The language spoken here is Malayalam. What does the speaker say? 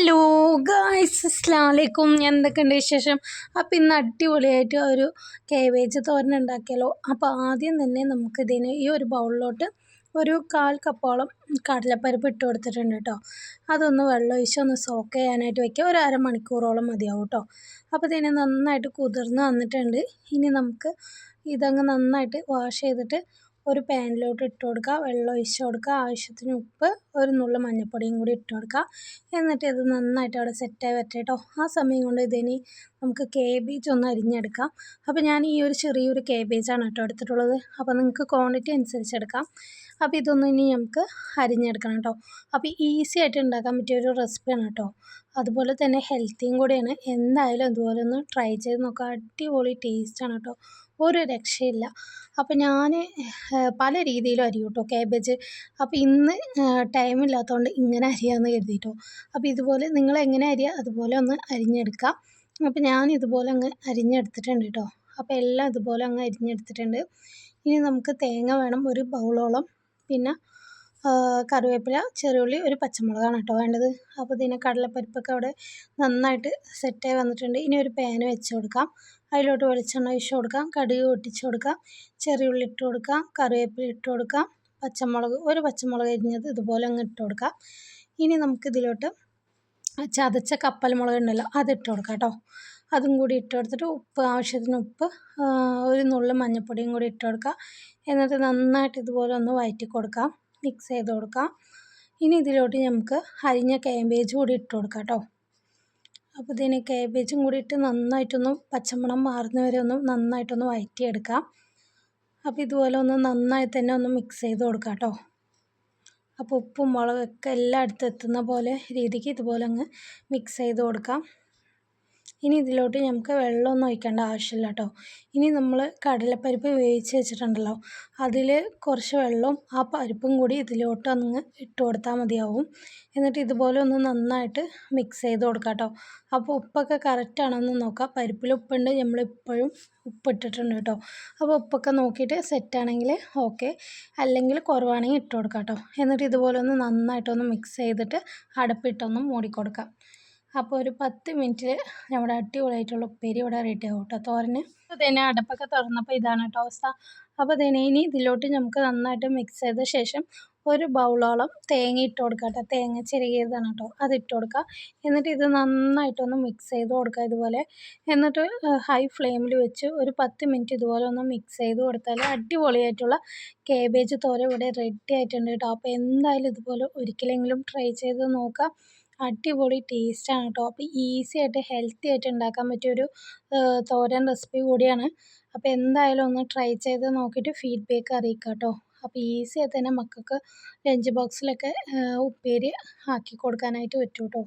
ഹലോ ഗായ്സ്, അസ്സലാമു അലൈക്കും. എന്തൊക്കെയുണ്ട് വിശേഷം? അപ്പോൾ ഇന്ന് അടിപൊളിയായിട്ട് ഒരു കേബേജ് തോരൻ ഉണ്ടാക്കിയാലോ. അപ്പോൾ ആദ്യം തന്നെ നമുക്കിതിന് ഈ ഒരു ബൗളിലോട്ട് ഒരു 1/4 കപ്പോളം കടലപ്പരിപ്പ് ഇട്ട് കൊടുത്തിട്ടുണ്ട് കേട്ടോ. അതൊന്ന് വെള്ളമൊഴിച്ച് ഒന്ന് സോക്ക് ചെയ്യാനായിട്ട് വയ്ക്കുക. ഒരു അരമണിക്കൂറോളം മതിയാവും കേട്ടോ. അപ്പോൾ ഇതിന് നന്നായിട്ട് കുതിർന്ന് വന്നിട്ടുണ്ട്. ഇനി നമുക്ക് ഇതങ്ങ് നന്നായിട്ട് വാഷ് ചെയ്തിട്ട് ഒരു പാനിലോട്ട് ഇട്ട് കൊടുക്കുക. വെള്ളം ഒഴിച്ച് കൊടുക്കുക. ആവശ്യത്തിന് ഉപ്പ്, ഒരു നുള്ളു മഞ്ഞൾപ്പൊടിയും കൂടി ഇട്ട് കൊടുക്കുക. എന്നിട്ട് ഇത് നന്നായിട്ട് അവിടെ സെറ്റായി വരട്ടെ കേട്ടോ. ആ സമയം കൊണ്ട് ഇതിനി നമുക്ക് കേബേജ് ഒന്ന് അരിഞ്ഞെടുക്കാം. അപ്പോൾ ഞാൻ ഈ ഒരു ചെറിയൊരു കേബേജാണ് കേട്ടോ എടുത്തിട്ടുള്ളത്. അപ്പോൾ നിങ്ങൾക്ക് ക്വാണ്ടിറ്റി അനുസരിച്ച് എടുക്കാം. അപ്പോൾ ഇതൊന്നും ഇനി നമുക്ക് അരിഞ്ഞെടുക്കണം കേട്ടോ. അപ്പോൾ ഈസി ആയിട്ട് ഉണ്ടാക്കാൻ പറ്റിയൊരു റെസിപ്പിയാണ് കേട്ടോ. അതുപോലെ തന്നെ ഹെൽത്തിയും കൂടിയാണ്. എന്തായാലും അതുപോലെ ഒന്ന് ട്രൈ ചെയ്ത് നോക്കുക. അടിപൊളി ടേസ്റ്റാണ് കേട്ടോ. ഒരു രക്ഷയില്ല. അപ്പോൾ ഞാൻ പല രീതിയിലും അരിയും കേട്ടോ കേബേജ്. അപ്പോൾ ഇന്ന് ടൈമില്ലാത്തതുകൊണ്ട് ഇങ്ങനെ അരിയാമെന്ന് കരുതിയിട്ടോ. അപ്പോൾ ഇതുപോലെ നിങ്ങൾ എങ്ങനെ അരിയുക അതുപോലെ ഒന്ന് അരിഞ്ഞെടുക്കാം. അപ്പോൾ ഞാൻ ഇതുപോലെ അങ്ങ് അരിഞ്ഞെടുത്തിട്ടുണ്ട് കേട്ടോ. അപ്പോൾ എല്ലാം ഇതുപോലെ അങ്ങ് അരിഞ്ഞെടുത്തിട്ടുണ്ട്. ഇനി നമുക്ക് തേങ്ങ വേണം ഒരു ബൗളോളം. പിന്നെ കറിവേപ്പില, ചെറിയുള്ളി, ഒരു പച്ചമുളകാണ് കേട്ടോ വേണ്ടത്. അപ്പോൾ ഇതിനെ കടലപ്പരിപ്പൊക്കെ അവിടെ നന്നായിട്ട് സെറ്റായി വന്നിട്ടുണ്ട്. ഇനി ഒരു പാൻ വെച്ച് കൊടുക്കാം. അതിലോട്ട് വെളിച്ചെണ്ണ ഒഴിച്ച് കൊടുക്കാം. കടുക് പൊട്ടിച്ച് കൊടുക്കാം. ചെറിയുള്ളി ഇട്ട് കൊടുക്കാം. കറിവേപ്പില ഇട്ട് കൊടുക്കാം. ഒരു പച്ചമുളക് അരിഞ്ഞത് ഇതുപോലെ അങ്ങ് ഇട്ട് കൊടുക്കാം. ഇനി നമുക്കിതിലോട്ട് ചതച്ച കപ്പൽ മുളക് ഉണ്ടല്ലോ, അതിട്ട് കൊടുക്കാം കേട്ടോ. അതും കൂടി ഇട്ട് കൊടുത്തിട്ട് ആവശ്യത്തിന് ഉപ്പ്, ഒരു നുള്ളു മഞ്ഞൾപ്പൊടിയും കൂടി ഇട്ട് കൊടുക്കാം. എന്നിട്ട് നന്നായിട്ട് ഇതുപോലെ ഒന്ന് വഴറ്റി കൊടുക്കാം. മിക്സ് ചെയ്ത് കൊടുക്കാം. ഇനി ഇതിലോട്ട് നമുക്ക് അരിഞ്ഞ കാബേജ് കൂടി ഇട്ട് കൊടുക്കാം കേട്ടോ. അപ്പോൾ ഇതിന് കാബേജും കൂടി ഇട്ട് നന്നായിട്ടൊന്ന് പച്ചമണം മാറുന്ന വരെ ഒന്ന് നന്നായിട്ടൊന്ന് വഴറ്റിയെടുക്കാം. അപ്പോൾ ഇതുപോലെ ഒന്ന് നന്നായി തന്നെ ഒന്ന് മിക്സ് ചെയ്ത് കൊടുക്കാം കേട്ടോ. അപ്പോൾ ഉപ്പും മുളകൊക്കെ എല്ലായിടത്തും എത്തുന്ന പോലെ രീതിക്ക് ഇതുപോലെ അങ്ങ് മിക്സ് ചെയ്ത് കൊടുക്കാം. ഇനി ഇതിലോട്ട് നമുക്ക് വെള്ളമൊന്നും ഒഴിക്കേണ്ട ആവശ്യമില്ല കേട്ടോ. ഇനി നമ്മൾ കടലപ്പരിപ്പ് വേവിച്ച് വെച്ചിട്ടുണ്ടല്ലോ, അതിൽ കുറച്ച് വെള്ളവും ആ പരിപ്പും കൂടി ഇതിലോട്ട് അങ്ങ് ഇട്ട് കൊടുത്താൽ മതിയാവും. എന്നിട്ട് ഇതുപോലെ ഒന്ന് നന്നായിട്ട് മിക്സ് ചെയ്ത് കൊടുക്കാം കേട്ടോ. അപ്പോൾ ഉപ്പൊക്കെ കറക്റ്റാണെന്ന് നോക്കാം. പരിപ്പിൽ ഉപ്പുണ്ട്, നമ്മളിപ്പോഴും ഉപ്പിട്ടിട്ടുണ്ട് കേട്ടോ. അപ്പോൾ ഉപ്പൊക്കെ നോക്കിയിട്ട് സെറ്റാണെങ്കിൽ ഓക്കെ, അല്ലെങ്കിൽ കുറവാണെങ്കിൽ ഇട്ട് കൊടുക്കാം കേട്ടോ. എന്നിട്ട് ഇതുപോലെ ഒന്ന് നന്നായിട്ടൊന്ന് മിക്സ് ചെയ്തിട്ട് അടപ്പിട്ടൊന്ന് മൂടിക്കൊടുക്കാം. അപ്പോൾ ഒരു 10 മിനിറ്റിൽ നമ്മുടെ അടിപൊളിയായിട്ടുള്ള ഉപ്പേരി ഇവിടെ റെഡി ആവും കേട്ടോ, തോരന്. അപ്പോൾ ഇതിനെ അടപ്പൊക്കെ തുറന്നപ്പോൾ ഇതാണ് കേട്ടോ അവസ്ഥ. അപ്പോൾ ഇനി ഇതിലോട്ട് നമുക്ക് നന്നായിട്ട് മിക്സ് ചെയ്ത ശേഷം ഒരു ബൗളോളം തേങ്ങ ഇട്ട് കൊടുക്കുക കേട്ടോ. തേങ്ങ ചിരകിയതാണ് കേട്ടോ, അതിട്ട് കൊടുക്കുക. എന്നിട്ട് ഇത് നന്നായിട്ടൊന്ന് മിക്സ് ചെയ്ത് കൊടുക്കുക ഇതുപോലെ. എന്നിട്ട് ഹൈ ഫ്ലെയിമിൽ വെച്ച് ഒരു 10 മിനിറ്റ് ഇതുപോലെ ഒന്ന് മിക്സ് ചെയ്ത് കൊടുത്താൽ അടിപൊളിയായിട്ടുള്ള കേബേജ് തോരൻ ഇവിടെ റെഡി ആയിട്ടുണ്ട് കേട്ടോ. അപ്പോൾ എന്തായാലും ഇതുപോലെ ഒരിക്കലെങ്കിലും ട്രൈ ചെയ്ത് നോക്കാം. അടിപൊളി ടേസ്റ്റാണ് കേട്ടോ. അപ്പോൾ ഈസി ആയിട്ട് ഹെൽത്തി ആയിട്ട് ഉണ്ടാക്കാൻ പറ്റിയൊരു തോരൻ റെസിപ്പി കൂടിയാണ്. അപ്പോൾ എന്തായാലും ഒന്ന് ട്രൈ ചെയ്ത് നോക്കിയിട്ട് ഫീഡ്ബാക്ക് അറിയിക്കുക കേട്ടോ. അപ്പോൾ ഈസി ആയിട്ട് തന്നെ മക്കൾക്ക് ലഞ്ച് ബോക്സിലൊക്കെ ഉപ്പേരി ആക്കി കൊടുക്കാനായിട്ട് പറ്റും കേട്ടോ.